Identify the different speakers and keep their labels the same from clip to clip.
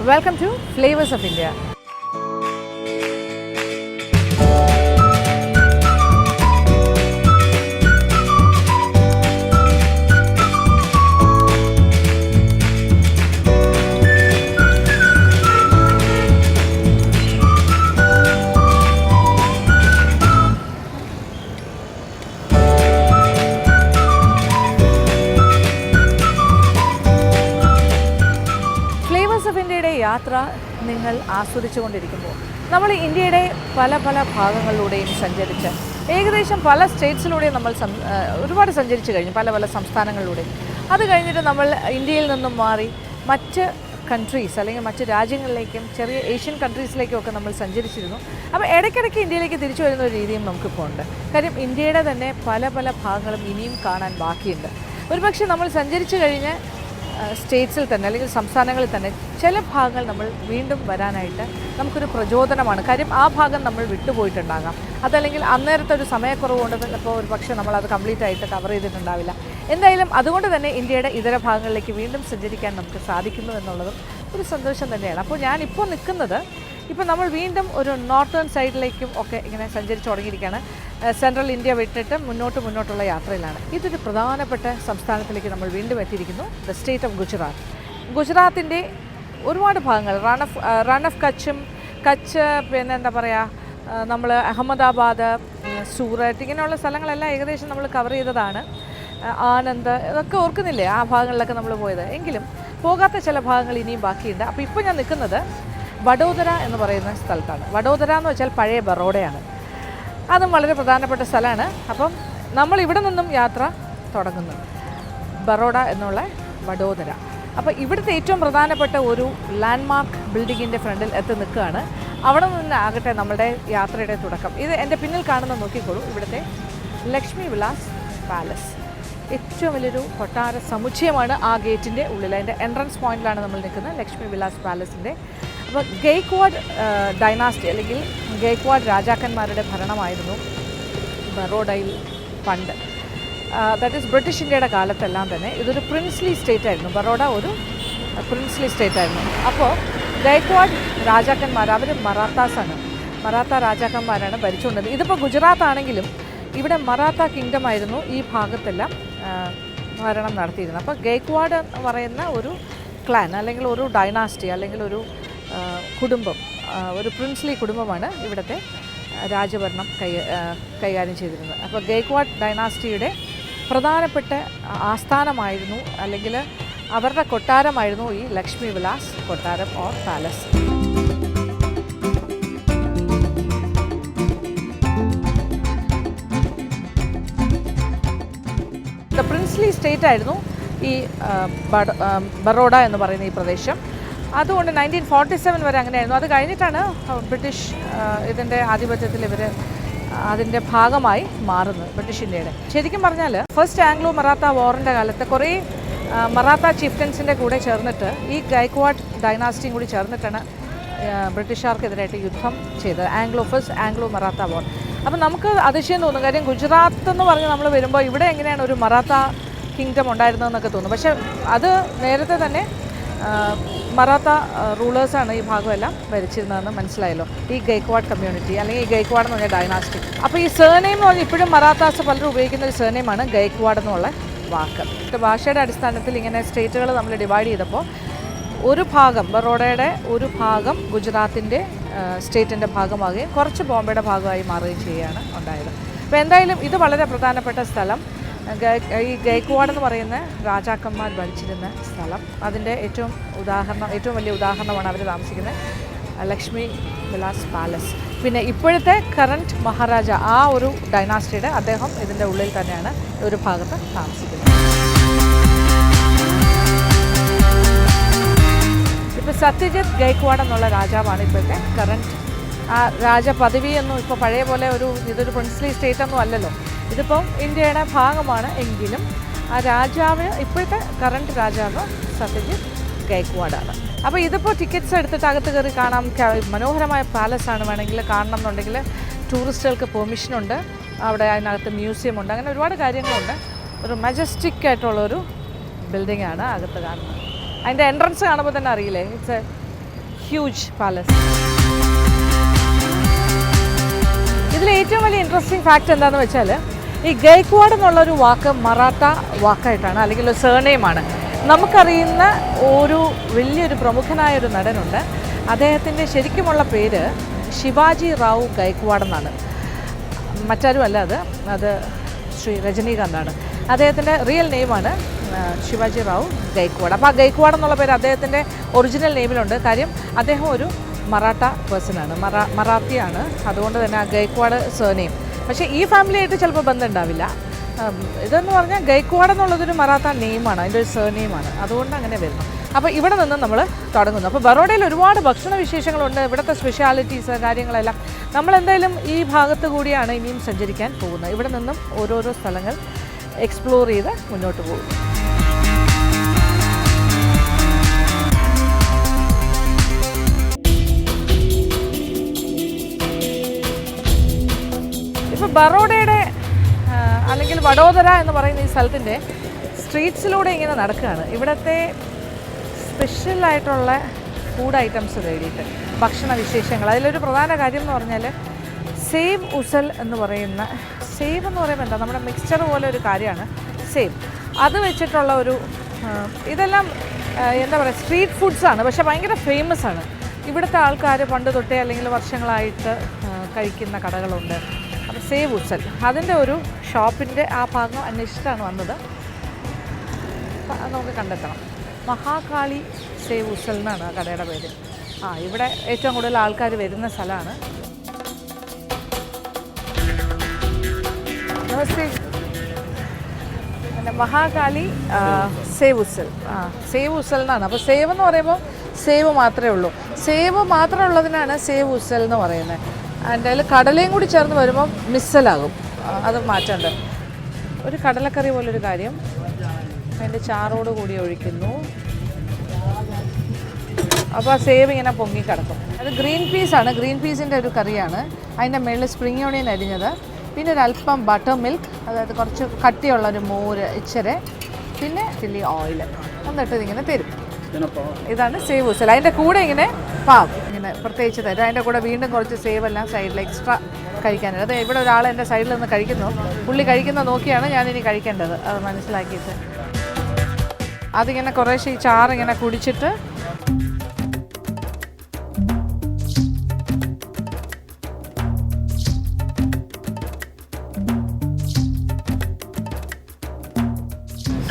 Speaker 1: Welcome to Flavors of India. ഇന്ത്യയുടെ യാത്ര നിങ്ങൾ ആസ്വദിച്ചുകൊണ്ടിരിക്കുമ്പോൾ നമ്മൾ ഇന്ത്യയുടെ പല ഭാഗങ്ങളിലൂടെയും സഞ്ചരിച്ച് ഏകദേശം പല സ്റ്റേറ്റ്സിലൂടെയും നമ്മൾ ഒരുപാട് സഞ്ചരിച്ച് കഴിഞ്ഞു, പല സംസ്ഥാനങ്ങളിലൂടെയും. അത് കഴിഞ്ഞിട്ട് നമ്മൾ ഇന്ത്യയിൽ നിന്നും മാറി മറ്റ് കൺട്രീസ് അല്ലെങ്കിൽ മറ്റ് രാജ്യങ്ങളിലേക്കും ചെറിയ ഏഷ്യൻ കൺട്രീസിലേക്കും ഒക്കെ നമ്മൾ സഞ്ചരിച്ചിരുന്നു. അപ്പോൾ ഇടയ്ക്കിടയ്ക്ക് ഇന്ത്യയിലേക്ക് തിരിച്ചു വരുന്ന ഒരു രീതിയും നമുക്കിപ്പോൾ ഉണ്ട്. കാര്യം ഇന്ത്യയുടെ തന്നെ പല ഭാഗങ്ങളും ഇനിയും കാണാൻ ബാക്കിയുണ്ട്. ഒരുപക്ഷെ നമ്മൾ സഞ്ചരിച്ചു കഴിഞ്ഞ് സ്റ്റേറ്റ്സിൽ തന്നെ അല്ലെങ്കിൽ സംസ്ഥാനങ്ങളിൽ തന്നെ ചില ഭാഗങ്ങൾ നമ്മൾ വീണ്ടും വരാനായിട്ട് നമുക്കൊരു പ്രചോദനമാണ്. കാര്യം ആ ഭാഗം നമ്മൾ വിട്ടുപോയിട്ടുണ്ടാകാം, അതല്ലെങ്കിൽ അന്നേരത്തെ ഒരു സമയക്കുറവ് കൊണ്ട് ചിലപ്പോൾ ഒരു പക്ഷേ നമ്മളത് കംപ്ലീറ്റ് ആയിട്ട് കവർ ചെയ്തിട്ടുണ്ടാവില്ല. എന്തായാലും അതുകൊണ്ട് തന്നെ ഇന്ത്യയുടെ ഇതര ഭാഗങ്ങളിലേക്ക് വീണ്ടും സഞ്ചരിക്കാൻ നമുക്ക് സാധിക്കുന്നു എന്നുള്ളതും ഒരു സന്തോഷം തന്നെയാണ്. അപ്പോൾ ഞാനിപ്പോൾ നിൽക്കുന്നത് നമ്മൾ വീണ്ടും ഒരു നോർത്തേൺ സൈഡിലേക്കും ഒക്കെ ഇങ്ങനെ സഞ്ചരിച്ച് തുടങ്ങിയിരിക്കുകയാണ്. സെൻട്രൽ ഇന്ത്യ വിട്ടിട്ട് മുന്നോട്ടുള്ള യാത്രയിലാണ്. ഇതൊരു പ്രധാനപ്പെട്ട സംസ്ഥാനത്തിലേക്ക് നമ്മൾ വീണ്ടും എത്തിയിരിക്കുന്നു, ദ സ്റ്റേറ്റ് ഓഫ് ഗുജറാത്ത്. ഗുജറാത്തിൻ്റെ ഒരുപാട് ഭാഗങ്ങൾ, റൺ ഓഫ് കച്ച്, പിന്നെ എന്താ പറയുക, നമ്മൾ അഹമ്മദാബാദ്, സൂററ്റ്, ഇങ്ങനെയുള്ള സ്ഥലങ്ങളെല്ലാം ഏകദേശം നമ്മൾ കവർ ചെയ്തതാണ്. ആനന്ദ്, ഇതൊക്കെ ഓർക്കുന്നില്ലേ ആ ഭാഗങ്ങളിലൊക്കെ നമ്മൾ പോയത്? എങ്കിലും പോകാത്ത ചില ഭാഗങ്ങൾ ഇനിയും ബാക്കിയുണ്ട്. അപ്പോൾ ഇപ്പോൾ ഞാൻ നിൽക്കുന്നത് വഡോദര എന്ന് പറയുന്ന സ്ഥലത്താണ്. വഡോദര എന്ന് വെച്ചാൽ പഴയ ബറോഡയാണ്. അതും വളരെ പ്രധാനപ്പെട്ട സ്ഥലമാണ്. അപ്പം നമ്മൾ ഇവിടെ നിന്നും യാത്ര തുടങ്ങുന്നു, ബറോഡ എന്നുള്ള വഡോദര. അപ്പോൾ ഇവിടുത്തെ ഏറ്റവും പ്രധാനപ്പെട്ട ഒരു ലാൻഡ്മാർക്ക് ബിൽഡിങ്ങിൻ്റെ ഫ്രണ്ടിൽ എത്തി നിൽക്കുകയാണ്. അവിടെ നിന്നാകട്ടെ നമ്മുടെ യാത്രയുടെ തുടക്കം. ഇത് എൻ്റെ പിന്നിൽ കാണുന്ന നോക്കിക്കോളൂ, ഇവിടുത്തെ ലക്ഷ്മി വിലാസ് പാലസ്. ഏറ്റവും വലിയൊരു കൊട്ടാര സമുച്ചയമാണ് ആ ഗേറ്റിൻ്റെ ഉള്ളിൽ. അതിൻ്റെ എൻട്രൻസ് പോയിന്റിലാണ് നമ്മൾ നിൽക്കുന്നത്, ലക്ഷ്മി വിലാസ് പാലസിൻ്റെ. അപ്പോൾ ഗെയ്ക്വാഡ് ഡൈനാസ്റ്റി അല്ലെങ്കിൽ ഗെയ്ക്വാഡ് രാജാക്കന്മാരുടെ ഭരണമായിരുന്നു ബറോഡയിൽ പണ്ട്. ദാറ്റ് ഈസ് ബ്രിട്ടീഷ് ഇന്ത്യയുടെ കാലത്തെല്ലാം തന്നെ ഇതൊരു പ്രിൻസ്ലി സ്റ്റേറ്റ് ആയിരുന്നു. ബറോഡ ഒരു പ്രിൻസ്ലി സ്റ്റേറ്റ് ആയിരുന്നു. അപ്പോൾ ഗെയ്ക്വാഡ് രാജാക്കന്മാർ, അവർ മറാത്ത രാജാക്കന്മാരാണ് ഭരിച്ചുകൊണ്ടത്. ഇതിപ്പോൾ ഗുജറാത്ത് ആണെങ്കിലും ഇവിടെ മറാത്ത കിങ്ഡം ആയിരുന്നു ഈ ഭാഗത്തെല്ലാം ഭരണം നടത്തിയിരുന്നത്. അപ്പോൾ ഗെയ്ക്വാഡ് എന്ന് പറയുന്ന ഒരു ക്ലാൻ അല്ലെങ്കിൽ ഒരു ഡൈനാസ്റ്റി അല്ലെങ്കിൽ ഒരു കുടുംബം, ഒരു പ്രിൻസ്ലി കുടുംബമാണ് ഇവിടുത്തെ രാജഭരണം കൈകാര്യം ചെയ്തിരുന്നത്. അപ്പോൾ ഗെയ്ക്വാഡ് ഡൈനാസ്റ്റിയുടെ പ്രധാനപ്പെട്ട ആസ്ഥാനമായിരുന്നു അല്ലെങ്കിൽ അവരുടെ കൊട്ടാരമായിരുന്നു ഈ ലക്ഷ്മി വിലാസ് കൊട്ടാരം ഓർ പാലസ്. പ്രിൻസ്ലി സ്റ്റേറ്റ് ആയിരുന്നു ഈ ബറോഡ എന്ന് പറയുന്ന ഈ പ്രദേശം. അതുകൊണ്ട് 1947 വരെ അങ്ങനെയായിരുന്നു. അത് കഴിഞ്ഞിട്ടാണ് ബ്രിട്ടീഷ് ഇതിൻ്റെ ആധിപത്യത്തിൽ ഇവർ അതിൻ്റെ ഭാഗമായി മാറുന്നത്, ബ്രിട്ടീഷ് ഇന്ത്യയുടെ. ശരിക്കും പറഞ്ഞാൽ ഫസ്റ്റ് ആംഗ്ലോ മറാത്ത വാറിൻ്റെ കാലത്ത് കുറേ മറാത്ത ചീഫ്റ്റൻസിൻ്റെ കൂടെ ചേർന്നിട്ട് ഈ ഗൈക്വാഡ് ഡൈനാസ്റ്റിയും കൂടി ചേർന്നിട്ടാണ് ബ്രിട്ടീഷുകാർക്കെതിരായിട്ട് യുദ്ധം ചെയ്തത്, ഫസ്റ്റ് ആംഗ്ലോ മറാത്ത വാർ. അപ്പം നമുക്ക് അതിശയം തോന്നും. കാര്യം ഗുജറാത്ത് എന്ന് പറഞ്ഞ് നമ്മൾ വരുമ്പോൾ ഇവിടെ എങ്ങനെയാണ് ഒരു മറാത്ത കിങ്ഡം ഉണ്ടായിരുന്നതെന്നൊക്കെ തോന്നും. പക്ഷേ അത് നേരത്തെ തന്നെ മറാത്ത റൂളേഴ്സാണ് ഈ ഭാഗമെല്ലാം ഭരിച്ചിരുന്നതെന്ന് മനസ്സിലായല്ലോ, ഈ ഗെയ്ക്വാഡ് കമ്മ്യൂണിറ്റി അല്ലെങ്കിൽ ഈ ഗെയ്ക്വാഡ് എന്ന് പറഞ്ഞ ഡൈനാസ്റ്റി. അപ്പോൾ ഈ സർനെയിം എന്ന് പറഞ്ഞാൽ ഇപ്പോഴും മറാത്താസ് പലരും ഉപയോഗിക്കുന്ന ഒരു സർനെയിമാണ് ഗെയ്ക്വാഡ് എന്നുള്ള വാക്ക്. ഭാഷയുടെ അടിസ്ഥാനത്തിൽ ഇങ്ങനെ സ്റ്റേറ്റുകൾ നമ്മൾ ഡിവൈഡ് ചെയ്തപ്പോൾ ഒരു ഭാഗം, ബറോഡയുടെ ഒരു ഭാഗം ഗുജറാത്തിൻ്റെ സ്റ്റേറ്റിൻ്റെ ഭാഗമാകുകയും കുറച്ച് ബോംബെയുടെ ഭാഗമായി മാറുകയും ചെയ്യുകയാണ് ഉണ്ടായത്. അപ്പോൾ എന്തായാലും ഇത് വളരെ പ്രധാനപ്പെട്ട സ്ഥലം. ഈ ഗെയ്ക്വാഡ് എന്ന് പറയുന്ന രാജാക്കന്മാർ ഭരിച്ചിരുന്ന സ്ഥലം, അതിൻ്റെ ഏറ്റവും വലിയ ഉദാഹരണമാണ് അവർ താമസിക്കുന്ന ലക്ഷ്മി വിലാസ് പാലസ്. പിന്നെ ഇപ്പോഴത്തെ കറൻറ്റ് മഹാരാജ, ആ ഒരു ഡൈനാസ്റ്റിയുടെ അദ്ദേഹം ഇതിൻ്റെ ഉള്ളിൽ തന്നെയാണ് ഒരു ഭാഗത്ത് താമസിക്കുന്നത്. ഇപ്പോൾ സത്യജിത്ത് ഗെയ്ക്വാഡ് എന്നുള്ള രാജാവാണ് ഇപ്പോഴത്തെ കറൻറ്റ്. ആ രാജപദവിയൊന്നും ഇപ്പോൾ പഴയ പോലെ ഇതൊരു പ്രിൻസ്ലി സ്റ്റേറ്റ് ഒന്നും അല്ലല്ലോ, ഇതിപ്പം ഇന്ത്യയുടെ ഭാഗമാണ്. എങ്കിലും ആ രാജാവ്, ഇപ്പോഴത്തെ കറൻറ്റ് രാജാവ് സത്യജിത്ത് ഗെയ്ക്വാഡാണ്. അപ്പോൾ ഇതിപ്പോൾ ടിക്കറ്റ്സ് എടുത്തിട്ട് അകത്ത് കയറി കാണാം. മനോഹരമായ പാലസാണ്. വേണമെങ്കിൽ കാണണം എന്നുണ്ടെങ്കിൽ ടൂറിസ്റ്റുകൾക്ക് പെർമിഷനുണ്ട്. അവിടെ അതിനകത്ത് മ്യൂസിയം ഉണ്ട്, അങ്ങനെ ഒരുപാട് കാര്യങ്ങളുണ്ട്. ഒരു മജസ്റ്റിക് ആയിട്ടുള്ളൊരു ബിൽഡിംഗാണ് അകത്ത് കാണുന്നത്. അതിൻ്റെ എൻട്രൻസ് കാണുമ്പോൾ തന്നെ അറിയില്ലേ, ഇറ്റ്സ് എ ഹ്യൂജ് പാലസ്. ഇതിൽ ഏറ്റവും വലിയ ഇൻട്രസ്റ്റിംഗ് ഫാക്റ്റ് എന്താണെന്ന് വെച്ചാൽ ഈ ഗൈക്വാഡ് എന്നുള്ളൊരു വാക്ക് മറാഠ വാക്കായിട്ടാണ്, അല്ലെങ്കിൽ ഒരു സർനെയിമാണ്. നമുക്കറിയുന്ന ഒരു വലിയൊരു പ്രമുഖനായൊരു നടനുണ്ട്, അദ്ദേഹത്തിൻ്റെ ശരിക്കുമുള്ള പേര് ശിവാജി റാവു ഗൈക്വാഡ് എന്നാണ്. മറ്റാരുമല്ല, അത് ശ്രീ രജനീകാന്താണ്. അദ്ദേഹത്തിൻ്റെ റിയൽ നെയിമാണ് ശിവാജി റാവു ഗൈക്വാഡ്. അപ്പോൾ ആ ഗൈക്വാഡ് എന്നുള്ള പേര് അദ്ദേഹത്തിൻ്റെ ഒറിജിനൽ നെയിമിലുണ്ട്. കാര്യം അദ്ദേഹം ഒരു മറാഠ പേഴ്സണാണ്, മറാത്തിയാണ്. അതുകൊണ്ട് തന്നെ ആ ഗൈക്വാഡ് സർനെയിം. പക്ഷേ ഈ ഫാമിലിയായിട്ട് ചിലപ്പോൾ ബന്ധം ഉണ്ടാവില്ല. ഇതെന്ന് പറഞ്ഞാൽ ഗൈക്വാഡ് എന്നുള്ളതൊരു മറാത്ത നെയിമാണ്, അതിൻ്റെ ഒരു സർനെയിമാണ്. അതുകൊണ്ട് അങ്ങനെ വരുന്നു. അപ്പോൾ ഇവിടെ നിന്ന് നമ്മൾ തുടങ്ങുന്നു. അപ്പോൾ ബറോഡയിൽ ഒരുപാട് ഭക്ഷണ വിശേഷങ്ങളുണ്ട്, ഇവിടുത്തെ സ്പെഷ്യാലിറ്റീസ് കാര്യങ്ങളെല്ലാം. നമ്മളെന്തായാലും ഈ ഭാഗത്ത് കൂടിയാണ് ഇനിയും സഞ്ചരിക്കാൻ പോകുന്നത്. ഇവിടെ നിന്നും ഓരോരോ സ്ഥലങ്ങൾ എക്സ്പ്ലോർ ചെയ്ത് മുന്നോട്ട് പോകും. ഇപ്പോൾ ബറോഡയുടെ അല്ലെങ്കിൽ വഡോദര എന്ന് പറയുന്ന ഈ സ്ഥലത്തിൻ്റെ സ്ട്രീറ്റ്സിലൂടെ ഇങ്ങനെ നടക്കുകയാണ്. ഇവിടുത്തെ സ്പെഷ്യലായിട്ടുള്ള ഫുഡ് ഐറ്റംസ് തേടിയിട്ട് ഭക്ഷണ വിശേഷങ്ങൾ. അതിലൊരു പ്രധാന കാര്യം എന്ന് പറഞ്ഞാൽ സേവ് ഉസൽ എന്ന് പറയുന്ന, സേവ് എന്ന് പറയുമ്പോൾ എന്താ, നമ്മുടെ മിക്സ്ചർ പോലെ ഒരു കാര്യമാണ് സേവ്. അത് വെച്ചിട്ടുള്ള ഒരു ഇതെല്ലാം എന്താ പറയുക, സ്ട്രീറ്റ് ഫുഡ്സാണ്. പക്ഷേ ഭയങ്കര ഫേമസ് ആണ്. ഇവിടുത്തെ ആൾക്കാർ പണ്ട് തൊട്ടേ അല്ലെങ്കിൽ വർഷങ്ങളായിട്ട് കഴിക്കുന്ന കടകളുണ്ട്. അപ്പോൾ സേവ് ഉസൽ, അതിൻ്റെ ഒരു ഷോപ്പിൻ്റെ ആ ഭാഗം അന്വേഷിച്ചിട്ടാണ് വന്നത്. നമുക്ക് കണ്ടെത്തണം. മഹാകാളി സേവ് ഉസൽ എന്നാണ് ആ കടയുടെ പേര്. ഇവിടെ ഏറ്റവും കൂടുതൽ ആൾക്കാർ വരുന്ന സ്ഥലമാണ്. നമസ്തേ. പിന്നെ മഹാകാളി സേവ് ഉസൽ, സേവ് ഉസൽ എന്നാണ്. അപ്പോൾ സേവ് എന്ന് പറയുമ്പോൾ സേവ് മാത്രമേ ഉള്ളൂ. സേവ് മാത്രം ഉള്ളതിനാണ് സേവ് ഉസൽ എന്ന് പറയുന്നത്. അതിൻ്റെ അതിൽ കടലയും കൂടി ചേർന്ന് വരുമ്പോൾ മിസ്സലാകും. അത് മാറ്റേണ്ട ഒരു കടലക്കറി പോലൊരു കാര്യം. അതിൻ്റെ ചാറോട് കൂടി ഒഴിക്കുന്നു. അപ്പോൾ ആ സേവ് ഇങ്ങനെ പൊങ്ങിക്കിടക്കും. അത് ഗ്രീൻ പീസാണ്, ഗ്രീൻ പീസിൻ്റെ ഒരു കറിയാണ്. അതിൻ്റെ മുകളിൽ സ്പ്രിംഗ് ഓണിയൻ അരിഞ്ഞത്, പിന്നെ ഒരല്പം ബട്ടർ മിൽക്ക്, അതായത് കുറച്ച് കട്ടിയുള്ളൊരു മോര് ഇച്ചിരി, പിന്നെ ചില്ലി ഓയിൽ എന്നിട്ട് ഇതിങ്ങനെ തരും. ഇതാണ് സേവ് ഉസൽ. അതിൻ്റെ കൂടെ ഇങ്ങനെ പാവ് ഇങ്ങനെ പ്രത്യേകിച്ച് തരും. അതിൻ്റെ കൂടെ വീണ്ടും കുറച്ച് സേവ് എല്ലാം സൈഡിൽ എക്സ്ട്രാ കഴിക്കാനുണ്ട്. അത് ഇവിടെ ഒരാൾ എൻ്റെ സൈഡിൽ നിന്ന് കഴിക്കുന്നു. പുള്ളി കഴിക്കുന്നത് നോക്കിയാണ് ഞാനിനി കഴിക്കേണ്ടത്, അത് മനസ്സിലാക്കിയിട്ട്. അതിങ്ങനെ കുറേശ്ശെ ഈ ചാറിങ്ങനെ കുടിച്ചിട്ട്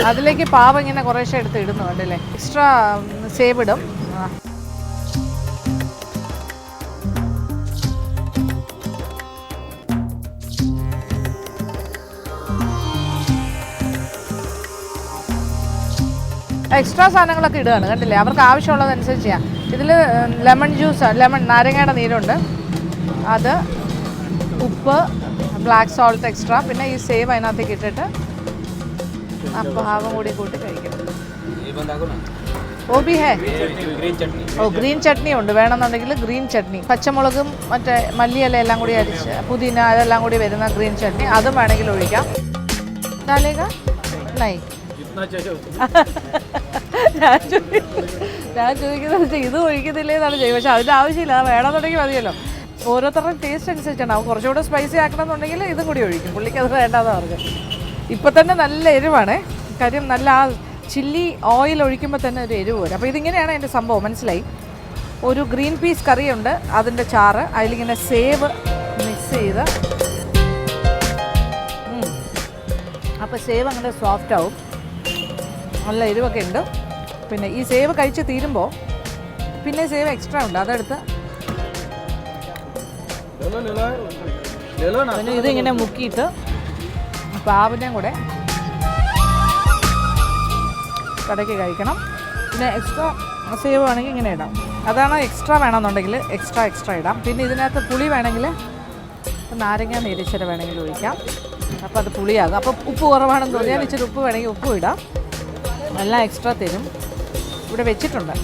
Speaker 1: അതിലേക്ക് പാവ ഇങ്ങനെ കുറേശ്ശെ എടുത്ത് ഇടുന്നു, കണ്ടില്ലേ? എക്സ്ട്രാ സേവ് ഇടും. എക്സ്ട്രാ സാധനങ്ങളൊക്കെ ഇടുകയാണ്, കണ്ടില്ലേ? അവർക്ക് ആവശ്യമുള്ളതനുസരിച്ച് ചെയ്യാം. ഇതിൽ ലെമൺ ജ്യൂസ്, നാരങ്ങയുടെ നീരുണ്ട്, അത്, ഉപ്പ്, ബ്ലാക്ക് സോൾട്ട് എക്സ്ട്രാ, പിന്നെ ഈ സേവ് അതിനകത്തേക്ക് ഇട്ടിട്ട് ആ പാവം കൂടി കൂട്ടി കഴിക്കണം. ഓ ബി ഹേ, ഓ ഗ്രീൻ ചട്നി ഉണ്ട്, വേണമെന്നുണ്ടെങ്കിൽ ഗ്രീൻ ചട്നി, പച്ചമുളകും മറ്റേ മല്ലിയില എല്ലാം കൂടി അരിച്ച്, പുതിന അതെല്ലാം കൂടി വരുന്ന ഗ്രീൻ ചട്നി, അതും വേണമെങ്കിൽ ഒഴിക്കാം. ഡാലേഗ നൈ. ഞാൻ ചോദിക്കുന്നത് ഇത് ഒഴിക്കുന്നില്ലേ എന്നാണ് ചോദിക്കുക. പക്ഷെ അതിൻ്റെ ആവശ്യമില്ല, അത് വേണമെന്നുണ്ടെങ്കിൽ മതിയല്ലോ. ഓരോരുത്തരുടെ ടേസ്റ്റ് അനുസരിച്ചാണ്. കുറച്ചുകൂടെ സ്പൈസി ആക്കണമെന്നുണ്ടെങ്കിൽ ഇതും കൂടി ഒഴിക്കും. പുള്ളിക്ക് അത് വേണ്ടാന്ന് പറഞ്ഞു. ഇപ്പം തന്നെ നല്ല എരിവാണ്, കാര്യം നല്ല ആ ചില്ലി ഓയിൽ ഒഴിക്കുമ്പോൾ തന്നെ ഒരു എരിവ് വരും. അപ്പോൾ ഇതിങ്ങനെയാണ് അതിൻ്റെ സംഭവം, മനസ്സിലായി? ഒരു ഗ്രീൻ പീസ് കറിയുണ്ട്, അതിൻ്റെ ചാറ്, അതിലിങ്ങനെ സേവ് മിക്സ് ചെയ്ത്, അപ്പോൾ സേവ് അങ്ങനെ സോഫ്റ്റ് ആവും. നല്ല എരിവൊക്കെ ഉണ്ട്. പിന്നെ ഈ സേവ് കഴിച്ച് തീരുമ്പോൾ പിന്നെ സേവ് എക്സ്ട്രാ ഉണ്ട്, അതെടുത്ത് പിന്നെ ഇതിങ്ങനെ മുക്കിയിട്ട് പാവിൻ്റെയും കൂടെ കടയ്ക്ക് കഴിക്കണം. പിന്നെ എക്സ്ട്രാ സേവ് വേണമെങ്കിൽ ഇങ്ങനെ ഇടാം. അതാണ് എക്സ്ട്രാ വേണമെന്നുണ്ടെങ്കിൽ എക്സ്ട്രാ ഇടാം. പിന്നെ ഇതിനകത്ത് പുളി വേണമെങ്കിൽ നാരങ്ങ നീരിച്ചിര വേണമെങ്കിൽ ഒഴിക്കാം. അപ്പോൾ അത് പുളിയാകും. അപ്പോൾ ഉപ്പ് കുറവാണെന്ന് തോന്നിയാൽ ഇച്ചിരി ഉപ്പ് വേണമെങ്കിൽ ഉപ്പും ഇടാം. എല്ലാം എക്സ്ട്രാ തരും. ഇവിടെ വെച്ചിട്ടുണ്ട്.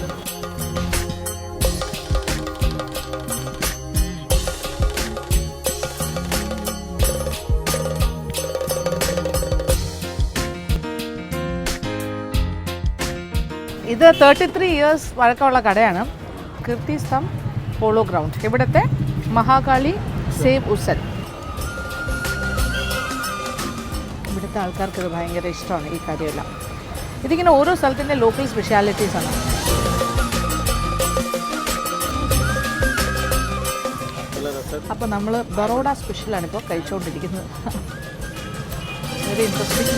Speaker 1: ഇത് 33 ഇയേഴ്സ് വഴക്കമുള്ള കടയാണ്. കീർത്തി സ്തംഭ് പോളോ ഗ്രൗണ്ട്, ഇവിടുത്തെ മഹാകാളി സേവ് ഉസൽ. ഇവിടുത്തെ ആൾക്കാർക്ക് ഇത് ഭയങ്കര ഇഷ്ടമാണ് ഈ കാര്യമെല്ലാം. ഇതിങ്ങനെ ഓരോ സ്ഥലത്തിൻ്റെ ലോക്കൽ സ്പെഷ്യാലിറ്റീസാണ്. അപ്പോൾ നമ്മൾ ബറോഡ സ്പെഷ്യലാണ് ഇപ്പോൾ കഴിച്ചുകൊണ്ടിരിക്കുന്നത്. Very interesting.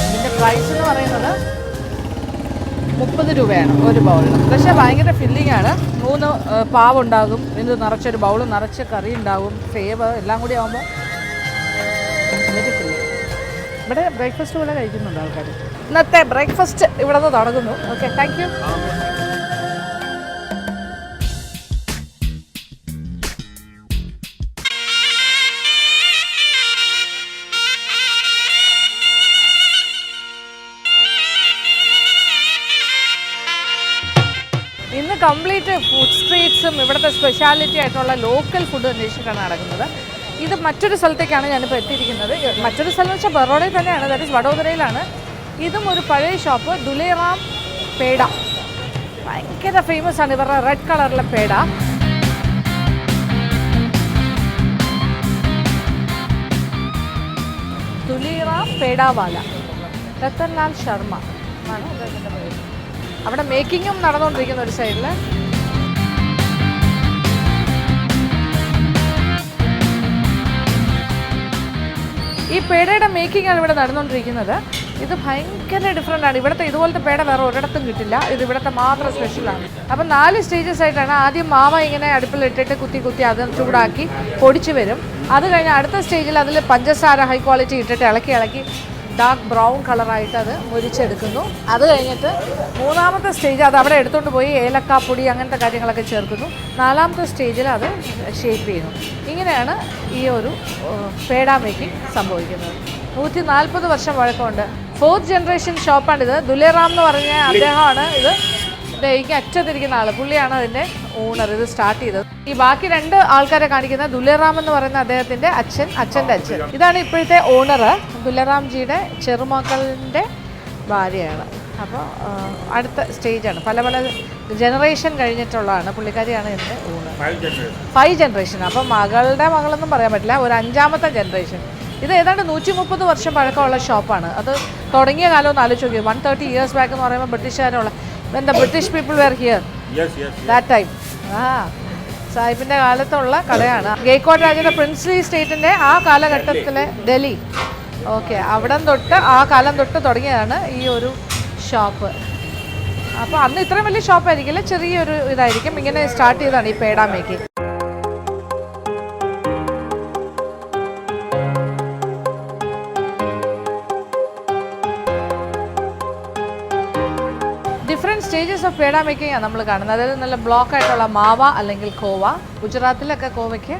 Speaker 1: ഇതിൻ്റെ പ്രൈസ് എന്ന് പറയുന്നത് 30 രൂപയാണ് ഒരു ബൗളിന്. പക്ഷേ ഭയങ്കര ഫില്ലിംഗ് ആണ്. 3 പാവുണ്ടാകും, ഇത് നിറച്ചൊരു ബൗൾ നിറച്ച് കറി ഉണ്ടാകും, സേവ് എല്ലാം കൂടി ആകുമ്പോൾ വെരി ഫില്ലിംഗ്. ഇവിടെ ബ്രേക്ക്ഫാസ്റ്റ് പോലെ കഴിക്കുന്നുണ്ട് ആൾക്കാർ. ഇന്നത്തെ ബ്രേക്ക്ഫാസ്റ്റ് ഇവിടെ നിന്ന് തുടങ്ങുന്നു. Okay, thank you. ഇന്ന് കംപ്ലീറ്റ് ഫുഡ് സ്ട്രീറ്റ്സും ഇവിടുത്തെ സ്പെഷ്യാലിറ്റി ആയിട്ടുള്ള ലോക്കൽ ഫുഡ് അന്വേഷിച്ചിട്ടാണ് നടക്കുന്നത്. ഇത് മറ്റൊരു സ്ഥലത്തേക്കാണ് ഞാനിപ്പോൾ എത്തിയിരിക്കുന്നത്. മറ്റൊരു സ്ഥലം വെച്ചാൽ ബറോഡയിൽ തന്നെയാണ്, ദാറ്റ് ഈസ് വഡോദരയിലാണ്. ഇതും ഒരു പഴയ ഷോപ്പ്, ദുലേറാം പേട. ഭയങ്കര ഫേമസ് ആണ് ഇവരുടെ റെഡ് കളറിലെ പേട. ദുലേറാം പേടാവാല, രത്തൻലാൽ ശർമ്മ ആണ് അദ്ദേഹത്തിൻ്റെ പേര്. അവിടെ മേക്കിങ്ങും നടന്നുകൊണ്ടിരിക്കുന്ന ഒരു സൈഡിൽ. ഈ പേടയുടെ മേക്കിംഗ് ആണ് ഇവിടെ നടന്നുകൊണ്ടിരിക്കുന്നത്. ഇത് ഭയങ്കര ഡിഫറെൻ്റ് ആണ്. ഇവിടുത്തെ ഇതുപോലത്തെ പേട വേറെ ഒരിടത്തും കിട്ടില്ല. ഇത് ഇവിടുത്തെ മാത്രം സ്പെഷ്യലാണ്. അപ്പം 4 സ്റ്റേജസ് ആയിട്ടാണ്. ആദ്യം മാവ ഇങ്ങനെ അടുപ്പിലിട്ടിട്ട് കുത്തി അത് ചൂടാക്കി പൊടിച്ച് വരും. അത് കഴിഞ്ഞ് അടുത്ത സ്റ്റേജിൽ അതിൽ പഞ്ചസാര ഹൈ ക്വാളിറ്റി ഇട്ടിട്ട് ഇളക്കി ഡാർക്ക് ബ്രൗൺ കളറായിട്ട് അത് മുരിച്ചെടുക്കുന്നു. അത് കഴിഞ്ഞിട്ട് 3ാമത്തെ സ്റ്റേജ് അത് അവിടെ എടുത്തുകൊണ്ട് പോയി ഏലക്കാപ്പൊടി അങ്ങനത്തെ കാര്യങ്ങളൊക്കെ ചേർക്കുന്നു. 4ാമത്തെ സ്റ്റേജിൽ അത് ഷേപ്പ് ചെയ്യുന്നു. ഇങ്ങനെയാണ് ഈ ഒരു പേട മേക്കിംഗ് സംഭവിക്കുന്നത്. 140 വർഷം പഴക്കമുണ്ട്. 4th generation ഷോപ്പാണിത്. ദുലേറാം എന്ന് പറഞ്ഞ അദ്ദേഹമാണ് ഇത്. ഈ അറ്റത്തിരിക്കുന്ന ആൾ, പുള്ളിയാണ് അതിൻ്റെ ഓണർ, ഇത് സ്റ്റാർട്ട് ചെയ്തത്. ഈ ബാക്കി 2 ആൾക്കാരെ കാണിക്കുന്ന ദുലേറാം എന്ന് പറയുന്ന അദ്ദേഹത്തിൻ്റെ അച്ഛൻ്റെ അച്ഛൻ. ഇതാണ് ഇപ്പോഴത്തെ ഓണർ. ദുലേറാംജിയുടെ ചെറുമക്കളുടെ ഭാര്യയാണ്. അപ്പോൾ അടുത്ത സ്റ്റേജാണ്. പല ജനറേഷൻ കഴിഞ്ഞിട്ടുള്ളതാണ്. പുള്ളിക്കാരിയാണ് എൻ്റെ ഓണർ. 5 ജനറേഷൻ. അപ്പം മകളെന്നും പറയാൻ പറ്റില്ല, ഒരു 5ാമത്തെ ജനറേഷൻ. ഇത് ഏതാണ്ട് 130 വർഷം പഴക്കമുള്ള ഷോപ്പാണ്. അത് തുടങ്ങിയ കാലം ഒന്ന് ആലോചിച്ച് നോക്കി. 130 years ബാക്ക് എന്ന് പറയുമ്പോൾ ബ്രിട്ടീഷുകാരുള്ള when the British people were here. Yes. That time. സാഹിബിൻ്റെ കാലത്തുള്ള കടയാണ്. ഗെയ്ക്വാഡ് രാജയുടെ പ്രിൻസ്ലി സ്റ്റേറ്റിൻ്റെ ആ കാലഘട്ടത്തിലെ ഡൽഹി. ഓക്കെ, ആ കാലം തൊട്ട് തുടങ്ങിയതാണ് ഈ ഒരു ഷോപ്പ്. അപ്പോൾ അന്ന് ഇത്രയും വലിയ ഷോപ്പായിരിക്കില്ല, ചെറിയൊരു ഇതായിരിക്കും. ഇങ്ങനെ സ്റ്റാർട്ട് ചെയ്തതാണ് ഈ peda making. Different stages of peda making ആണ് നമ്മൾ കാണുന്നത്. അതായത് നല്ല ബ്ലോക്ക് ആയിട്ടുള്ള മാവ അല്ലെങ്കിൽ കോവ. ഗുജറാത്തിലൊക്കെ കോവയ്ക്ക്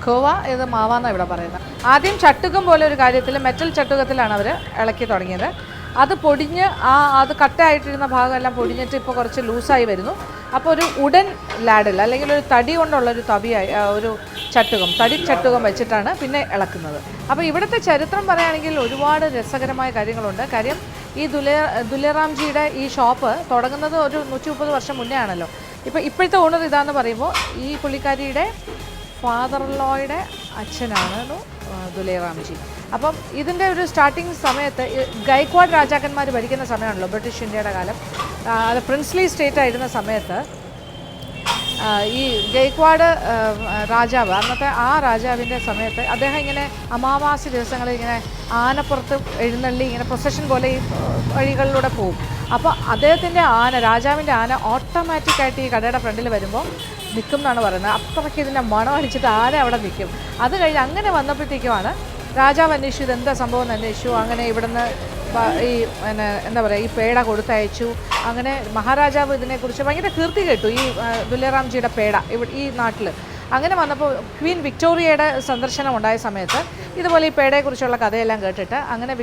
Speaker 1: കോവ ഇത് മാവ എന്നാണ് ഇവിടെ പറയുന്നത്. ആദ്യം ചട്ടുകം പോലെ ഒരു കാര്യത്തിൽ മെറ്റൽ ചട്ടുകത്തിലാണ് അവർ ഇളക്കി തുടങ്ങിയത്. അത് പൊടിഞ്ഞ് അത് കട്ടയായിട്ടിരുന്ന ഭാഗമെല്ലാം പൊടിഞ്ഞിട്ട് ഇപ്പോൾ കുറച്ച് ലൂസായി വരുന്നു. അപ്പോൾ ഒരു ഉഡൻ ലാഡിൽ അല്ലെങ്കിൽ ഒരു തടി കൊണ്ടുള്ളൊരു ഒരു തടി ചട്ടുകം വെച്ചിട്ടാണ് പിന്നെ ഇളക്കുന്നത്. അപ്പോൾ ഇവിടുത്തെ ചരിത്രം പറയുകയാണെങ്കിൽ ഒരുപാട് രസകരമായ കാര്യങ്ങളുണ്ട്. കാര്യം ഈ ദുലേറാംജിയുടെ ഈ ഷോപ്പ് തുടങ്ങുന്നത് ഒരു 130 വർഷം മുന്നേ ആണല്ലോ. ഇപ്പോഴത്തെ ഓണർ ഇതാന്ന് പറയുമ്പോൾ ഈ പുള്ളിക്കാരിയുടെ ഫാദർ ലോയുടെ അച്ഛനാണ് ദുലേറാംജി. അപ്പം ഇതിൻ്റെ ഒരു സ്റ്റാർട്ടിങ് സമയത്ത് ഗൈക്വാഡ് രാജാക്കന്മാർ ഭരിക്കുന്ന സമയമാണല്ലോ ബ്രിട്ടീഷ് ഇന്ത്യയുടെ കാലം. അത് പ്രിൻസ്ലി സ്റ്റേറ്റ് ആയിരുന്ന സമയത്ത് ഈ ഗൈക്വാഡ് രാജാവ്, അന്നത്തെ ആ രാജാവിൻ്റെ സമയത്ത് അദ്ദേഹം ഇങ്ങനെ അമാവാസി ദിവസങ്ങളിൽ ഇങ്ങനെ ആനപ്പുറത്ത് എഴുന്നള്ളി ഇങ്ങനെ പ്രൊസഷൻ പോലെ ഈ വഴികളിലൂടെ പോകും. അപ്പോൾ അദ്ദേഹത്തിൻ്റെ രാജാവിൻ്റെ ആന ഓട്ടോമാറ്റിക്കായിട്ട് ഈ കടയുടെ ഫ്രണ്ടിൽ വരുമ്പോൾ നിൽക്കും എന്നാണ് പറയുന്നത്. അത്രയ്ക്ക് ഇതിൻ്റെ മണം അടിച്ചിട്ട് ആന അവിടെ നിൽക്കും. അത് കഴിഞ്ഞ് അങ്ങനെ വന്നപ്പോഴത്തേക്കുമാണ് രാജാവ് അന്വേഷിച്ചു ഇതെന്താ സംഭവം എന്ന് അന്വേഷിച്ചു. അങ്ങനെ ഇവിടുന്ന് ഈ എന്താ പറയുക ഈ പേട കൊടുത്തയച്ചു. അങ്ങനെ മഹാരാജാവ് ഇതിനെക്കുറിച്ച് ഭയങ്കര കീർത്തി കേട്ടു ഈ ദുലേറാംജിയുടെ പേട ഈ നാട്ടിൽ. അങ്ങനെ വന്നപ്പോൾ ക്വീൻ വിക്ടോറിയയുടെ സന്ദർശനം ഉണ്ടായ സമയത്ത് ഇതുപോലെ ഈ പേടയെക്കുറിച്ചുള്ള കഥയെല്ലാം കേട്ടിട്ട് അങ്ങനെ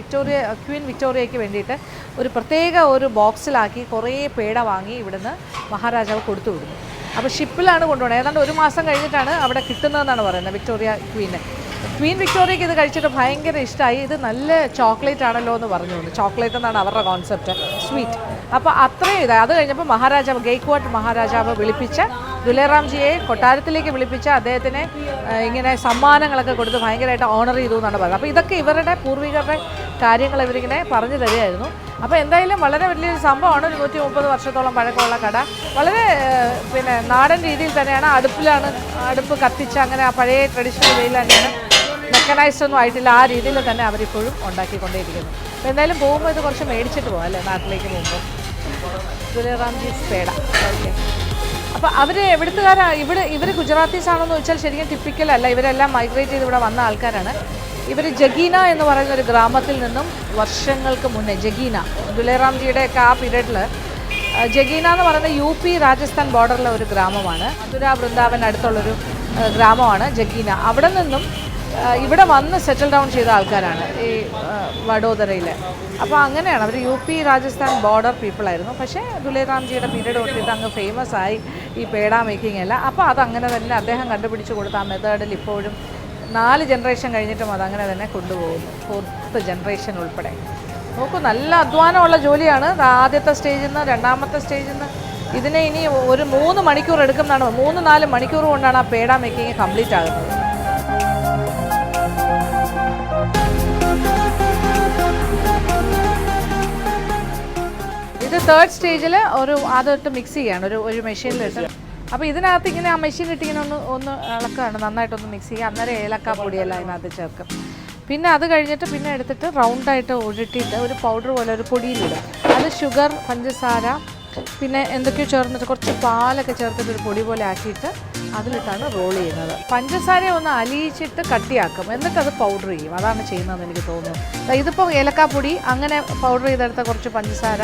Speaker 1: ക്വീൻ വിക്ടോറിയയ്ക്ക് വേണ്ടിയിട്ട് ഒരു പ്രത്യേക ഒരു ബോക്സിലാക്കി കുറേ പേട വാങ്ങി ഇവിടുന്ന് മഹാരാജാവ് കൊടുത്തു വിടുന്നു. അപ്പോൾ ഷിപ്പിലാണ് കൊണ്ടുപോകുന്നത്. ഏതാണ്ട് 1 മാസം കഴിഞ്ഞിട്ടാണ് അവിടെ കിട്ടുന്നതെന്നാണ് പറയുന്നത് വിക്ടോറിയ ക്വീന്. ക്വീൻ വിക്ടോറിയയ്ക്ക് ഇത് കഴിച്ചിട്ട് ഭയങ്കര ഇഷ്ടമായി. ഇത് നല്ല ചോക്ലേറ്റ് ആണല്ലോ എന്ന് പറഞ്ഞു. ചോക്ലേറ്റ് എന്നാണ് അവരുടെ കോൺസെപ്റ്റ്, സ്വീറ്റ്. അപ്പോൾ അത്രയും ഇതായി. അത് കഴിഞ്ഞപ്പോൾ മഹാരാജാവ് ഗെയ്ക്വാഡ് മഹാരാജാവ് വിളിപ്പിച്ച ദുലേറാംജിയെ കൊട്ടാരത്തിലേക്ക് വിളിപ്പിച്ച അദ്ദേഹത്തിന് ഇങ്ങനെ സമ്മാനങ്ങളൊക്കെ കൊടുത്ത് ഭയങ്കരമായിട്ട് ഓണർ ചെയ്തു എന്നാണ് പറയുന്നത്. അപ്പോൾ ഇതൊക്കെ ഇവരുടെ പൂർവികരുടെ കാര്യങ്ങൾ ഇവരിങ്ങനെ പറഞ്ഞു തരികയായിരുന്നു. അപ്പോൾ എന്തായാലും വളരെ വലിയൊരു സംഭവമാണ്. ഒരു 130 വർഷത്തോളം പഴക്കമുള്ള കട. വളരെ പിന്നെ നാടൻ രീതിയിൽ തന്നെയാണ്. അടുപ്പ് കത്തിച്ച് അങ്ങനെ ആ പഴയ ട്രഡീഷണൽ വേയിൽ തന്നെയാണ്, മെക്കനൈസ്ഡ് ഒന്നും ആയിട്ടില്ല. ആ രീതിയിൽ തന്നെ അവരിപ്പോഴും ഉണ്ടാക്കിക്കൊണ്ടേയിരിക്കുന്നു. അപ്പോൾ എന്തായാലും പോകുമ്പോൾ ഇത് കുറച്ച് മേടിച്ചിട്ട് പോകാം അല്ലേ, നാട്ടിലേക്ക് പോകുമ്പോൾ. ദുലേറാംജി പേട. ഓക്കെ. അപ്പോൾ അവർ എവിടുത്തുകാരാണ്? ഇവർ ഗുജറാത്തീസ് ആണെന്ന് വെച്ചാൽ ശരിക്കും ടിപ്പിക്കൽ അല്ല. ഇവരെല്ലാം മൈഗ്രേറ്റ് ചെയ്ത് ഇവിടെ വന്ന ആൾക്കാരാണ്. ഇവർ ജഗീന എന്ന് പറയുന്ന ഒരു ഗ്രാമത്തിൽ നിന്നും വർഷങ്ങൾക്ക് മുന്നേ, ജഗീന ദുലേറാംജിയുടെയൊക്കെ ആ പീരീഡിൽ, ജഗീന എന്ന് പറയുന്നത് UP രാജസ്ഥാൻ ബോർഡറിലെ ഒരു ഗ്രാമമാണ്. മധുര വൃന്ദാവൻ അടുത്തുള്ളൊരു ഗ്രാമമാണ് ജഗീന. അവിടെ നിന്നും ഇവിടെ വന്ന് സെറ്റിൽ ഡൗൺ ചെയ്ത ആൾക്കാരാണ് ഈ വഡോദരയിൽ. അപ്പോൾ അങ്ങനെയാണ് അവർ UP രാജസ്ഥാൻ ബോർഡർ പീപ്പിളായിരുന്നു. പക്ഷേ ദുലേറാംജിയുടെ പീരീഡ് തൊട്ടിട്ട് അങ്ങ് ഫേമസ് ആയി ഈ പേട മേക്കിംഗ് എല്ലാം. അപ്പോൾ അതങ്ങനെ തന്നെ അദ്ദേഹം കണ്ടുപിടിച്ച് കൊടുത്ത ആ മെത്തേഡിൽ ഇപ്പോഴും 4 ജനറേഷൻ കഴിഞ്ഞിട്ടും അതങ്ങനെ തന്നെ കൊണ്ടുപോകുന്നു, 4th ജനറേഷൻ ഉൾപ്പെടെ. നോക്കൂ, നല്ല അധ്വാനമുള്ള ജോലിയാണ്. ആദ്യത്തെ സ്റ്റേജിൽ നിന്ന് രണ്ടാമത്തെ സ്റ്റേജിൽ നിന്ന് ഇതിനെ ഇനി ഒരു 3 മണിക്കൂർ എടുക്കും എന്നാണ്. 3-4 മണിക്കൂർ കൊണ്ടാണ് ആ പേട മേക്കിങ് കംപ്ലീറ്റ് ആകുന്നത്. ഇത് 3rd സ്റ്റേജിൽ അതൊട്ട് മിക്സ് ചെയ്യാണ് ഒരു മെഷീനിലിട്ട്. അപ്പോൾ ഇതിനകത്ത് ഇങ്ങനെ ആ മെഷീനിട്ട് ഇങ്ങനെ ഒന്ന് ഇളക്കാണ്, നന്നായിട്ടൊന്ന് മിക്സ് ചെയ്യുക. അന്നേരം ഏലക്കാപ്പൊടിയെല്ലാം അതിനകത്ത് ചേർക്കും. പിന്നെ അത് കഴിഞ്ഞിട്ട് പിന്നെ എടുത്തിട്ട് റൗണ്ടായിട്ട് ഉരുട്ടിയിട്ട് ഒരു പൗഡർ പോലെ ഒരു പൊടിയിലിടും. അത് ഷുഗർ, പഞ്ചസാര, പിന്നെ എന്തൊക്കെയോ ചേർന്നിട്ട് കുറച്ച് പാലൊക്കെ ചേർത്തിട്ട് ഒരു പൊടി പോലെ ആക്കിയിട്ട് അതിലിട്ടാണ് റോൾ ചെയ്യുന്നത്. പഞ്ചസാര ഒന്ന് അലിയിച്ചിട്ട് കട്ടിയാക്കും, എന്നിട്ട് അത് പൗഡർ ചെയ്യും. അതാണ് ചെയ്യുന്നതെന്ന് എനിക്ക് തോന്നുന്നു. ഇതിപ്പോൾ ഏലക്കാപ്പൊടി അങ്ങനെ പൗഡർ ചെയ്തെടുത്ത കുറച്ച് പഞ്ചസാര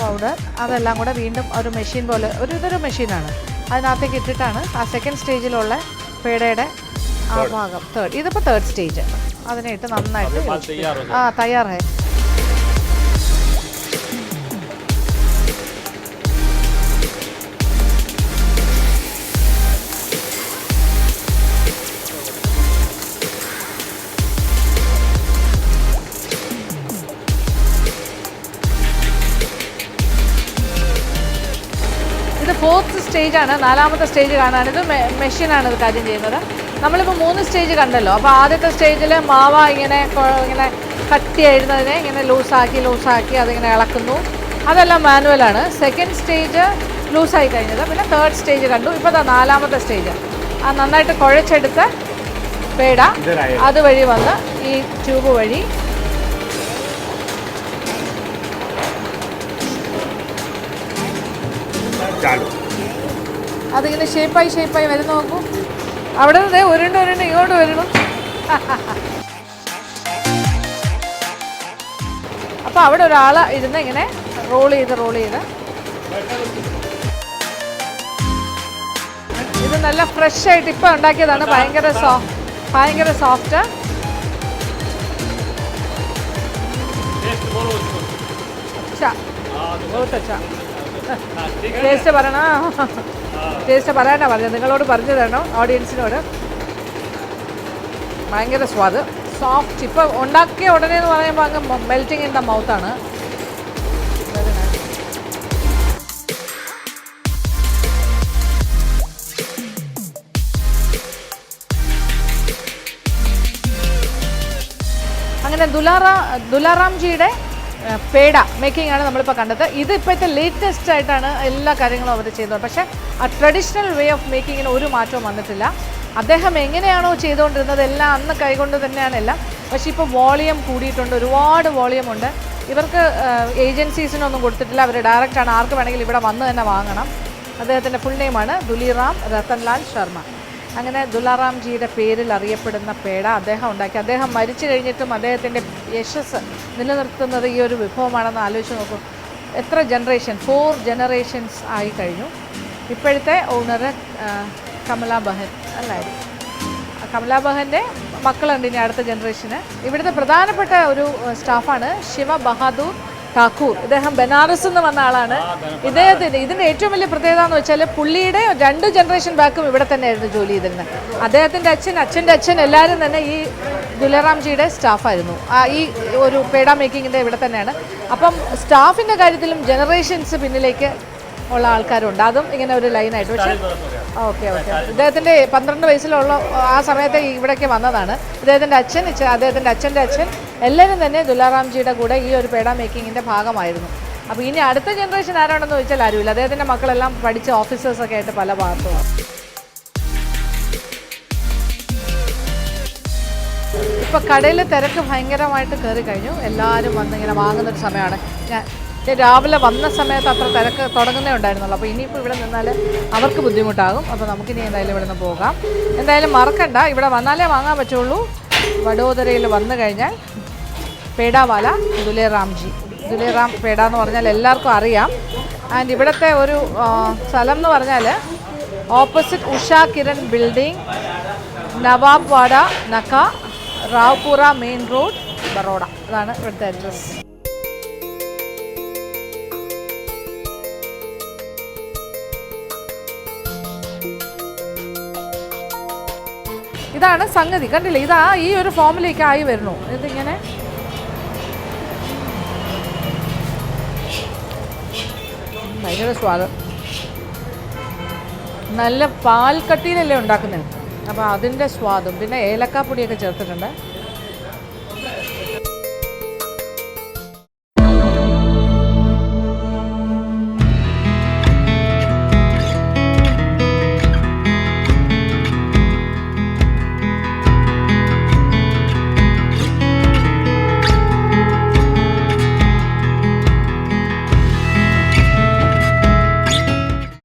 Speaker 1: പൗഡർ, അതെല്ലാം കൂടെ വീണ്ടും ഒരു മെഷീൻ പോലെ ഇതൊരു മെഷീനാണ്, അതിനകത്തേക്ക് ഇട്ടിട്ടാണ് ആ 2nd സ്റ്റേജിലുള്ള പേടയുടെ ആ ഭാഗം 3rd. ഇതിപ്പോൾ 3rd സ്റ്റേജ്. അതിനെ ഇട്ട് നന്നായിട്ട് തയ്യാറായി. ഇത് 4th സ്റ്റേജാണ്. 4ാമത്തെ സ്റ്റേജ് കാണാനിത് മെഷീനാണ് ഇത് കാര്യം ചെയ്യുന്നത്. നമ്മളിപ്പോൾ 3 സ്റ്റേജ് കണ്ടല്ലോ. അപ്പോൾ ആദ്യത്തെ സ്റ്റേജിൽ മാവ ഇങ്ങനെ കട്ടിയായിരുന്നതിനെ ഇങ്ങനെ ലൂസാക്കി അതിങ്ങനെ ഇളക്കുന്നു. അതെല്ലാം മാനുവലാണ്. 2nd സ്റ്റേജ് ലൂസായി കഴിഞ്ഞത്. പിന്നെ 3rd സ്റ്റേജ് കണ്ടു. ഇപ്പോൾ 4ാമത്തെ സ്റ്റേജ് ആ നന്നായിട്ട് കുഴച്ചെടുത്ത് പേട അതുവഴി വന്ന് ഈ ട്യൂബ് വഴി അതിങ്ങനെ ഷേപ്പായി വരുന്ന നോക്കൂ. അവിടെ നിന്ന് ഉരുണ്ട് ഇങ്ങോട്ട് വരണം. അപ്പോൾ അവിടെ ഒരാൾ ഇരുന്ന് ഇങ്ങനെ റോൾ ചെയ്ത് ഇത് നല്ല ഫ്രഷ് ആയിട്ട് ഇപ്പം ഉണ്ടാക്കിയതാണ്. ഭയങ്കര സോഫ്റ്റ്. ടേസ്റ്റ് പറയാനാണ് പറഞ്ഞത്, നിങ്ങളോട് പറഞ്ഞു തരണം ഓഡിയൻസിനോട്. ഭയങ്കര സ്വാദ്, സോഫ്റ്റ്. ഇപ്പോൾ ഉണ്ടാക്കിയ ഉടനെ എന്ന് പറയുമ്പോൾ അങ്ങ് മെൽറ്റിംഗ് ഇൻ ദ മൗത്താണ്. അങ്ങനെ ദുലാറാംജിയുടെ പേട മേക്കിംഗ് ആണ് നമ്മളിപ്പോൾ കണ്ടത്. ഇത് ഇപ്പോഴത്തെ ലേറ്റസ്റ്റ് ആയിട്ടാണ് എല്ലാ കാര്യങ്ങളും അവർ ചെയ്തത്. പക്ഷേ ആ ട്രഡീഷണൽ വേ ഓഫ് മേക്കിങ്ങിന് ഒരു മാറ്റവും വന്നിട്ടില്ല. അദ്ദേഹം എങ്ങനെയാണോ ചെയ്തുകൊണ്ടിരുന്നത് എല്ലാം അന്ന് കൈകൊണ്ട് തന്നെയാണ് എല്ലാം. പക്ഷേ ഇപ്പോൾ വോളിയം കൂടിയിട്ടുണ്ട്, ഒരുപാട് വോളിയം ഉണ്ട്. ഇവർക്ക് ഏജൻസീസിനൊന്നും കൊടുത്തിട്ടില്ല, അവർ ഡയറക്റ്റാണ്. ആർക്ക് വേണമെങ്കിലും ഇവിടെ വന്ന് തന്നെ വാങ്ങണം. അദ്ദേഹത്തിൻ്റെ ഫുൾ നെയിമാണ് ദുലിറാം രത്തൻലാൽ ശർമ്മ. അങ്ങനെ ദുലാറാംജിയുടെ പേരിൽ അറിയപ്പെടുന്ന പേട അദ്ദേഹം ഉണ്ടാക്കി. അദ്ദേഹം മരിച്ചു കഴിഞ്ഞിട്ടും അദ്ദേഹത്തിൻ്റെ യശസ് നിലനിർത്തുന്നത് ഈ ഒരു വിഭവമാണെന്ന് ആലോചിച്ച് നോക്കൂ. എത്ര ജനറേഷൻ, 4 ജനറേഷൻസ് ആയി കഴിഞ്ഞു. ഇപ്പോഴത്തെ ഓണർ കമലാ ബഹൻ അല്ലായിരുന്നു. കമലാ ബഹൻ്റെ മക്കളുണ്ട് ഇനി അടുത്ത ജനറേഷന്. ഇവിടുത്തെ പ്രധാനപ്പെട്ട ഒരു സ്റ്റാഫാണ് ശിവ ബഹാദൂർ ഠാക്കൂർ. ഇദ്ദേഹം ബനാറസ് എന്ന് വന്ന ആളാണ്. ഇദ്ദേഹത്തിന് ഇതിൻ്റെ ഏറ്റവും വലിയ പ്രത്യേകത എന്ന് വെച്ചാൽ പുള്ളിയുടെ 2 ജനറേഷൻ ബാക്കും ഇവിടെ തന്നെയായിരുന്നു ജോലി ചെയ്തിരുന്നത്. അദ്ദേഹത്തിൻ്റെ അച്ഛൻ, അച്ഛൻ്റെ അച്ഛൻ എല്ലാവരും തന്നെ ഈ ദുലൈറാംജിയുടെ സ്റ്റാഫായിരുന്നു. ഈ ഒരു പേട മേക്കിങ്ങിൻ്റെ ഇവിടെ തന്നെയാണ്. അപ്പം സ്റ്റാഫിൻ്റെ കാര്യത്തിലും ജനറേഷൻസ് പിന്നിലേക്ക് ഉള്ള ആൾക്കാരുണ്ട്. അതും ഇങ്ങനെ ഒരു ലൈനായിട്ട്. പക്ഷേ ഓക്കെ ഇദ്ദേഹത്തിൻ്റെ 12 വയസ്സിലുള്ള ആ സമയത്ത് ഇവിടേക്ക് വന്നതാണ്. ഇദ്ദേഹത്തിൻ്റെ അച്ഛൻ, അദ്ദേഹത്തിൻ്റെ അച്ഛൻ്റെ അച്ഛൻ എല്ലാവരും തന്നെ ദുലൈറാംജിയുടെ കൂടെ ഈ ഒരു പേട മേക്കിങ്ങിൻ്റെ ഭാഗമായിരുന്നു. അപ്പോൾ ഇനി അടുത്ത ജനറേഷൻ ആരാണെന്ന് ചോദിച്ചാൽ ആരുമില്ല. അദ്ദേഹത്തിൻ്റെ മക്കളെല്ലാം പഠിച്ച ഓഫീസേഴ്സൊക്കെ ആയിട്ട് പല ഭാഗത്തും. ഇപ്പോൾ കടയിൽ തിരക്ക് ഭയങ്കരമായിട്ട് കയറി കഴിഞ്ഞു. എല്ലാവരും വന്നിങ്ങനെ വാങ്ങുന്നൊരു സമയമാണ്. ഞാൻ രാവിലെ വന്ന സമയത്ത് അത്ര തിരക്ക് തുടങ്ങുന്നേ ഉണ്ടായിരുന്നുള്ളൂ. അപ്പോൾ ഇനിയിപ്പോൾ ഇവിടെ നിന്നാൽ അവർക്ക് ബുദ്ധിമുട്ടാകും. അപ്പോൾ നമുക്കിനി എന്തായാലും ഇവിടെ നിന്ന് പോകാം. എന്തായാലും മറക്കണ്ട, ഇവിടെ വന്നാലേ വാങ്ങാൻ പറ്റുള്ളൂ. വഡോദരയിൽ വന്നു കഴിഞ്ഞാൽ പേടാവാല ദുലൈറാംജി. ദുലൈറാം പേട എന്ന് പറഞ്ഞാൽ എല്ലാവർക്കും അറിയാം. ആൻഡ് ഇവിടുത്തെ ഒരു സ്ഥലം എന്ന് പറഞ്ഞാൽ ഓപ്പോസിറ്റ് ഉഷാ കിരൺ ബിൽഡിംഗ്, നവാബ് വാഡ, നക്ക, റാവ്പുര മെയിൻ റോഡ്, ബറോഡ. അതാണ് ഇവിടുത്തെ അഡ്രസ്സ്. ഇതാണ് സംഗതി, കണ്ടില്ലേ? ഇതാ ഈ ഒരു ഫോമിലേക്ക് ആയി വരുന്നു. ഇതിങ്ങനെ ഭയങ്കര സ്വാദം. നല്ല പാൽക്കട്ടിയിലല്ലേ ഉണ്ടാക്കുന്നത്, അപ്പോൾ അതിൻ്റെ സ്വാദും പിന്നെ ഏലക്കാപ്പൊടിയൊക്കെ ചേർത്തിട്ടുണ്ട്.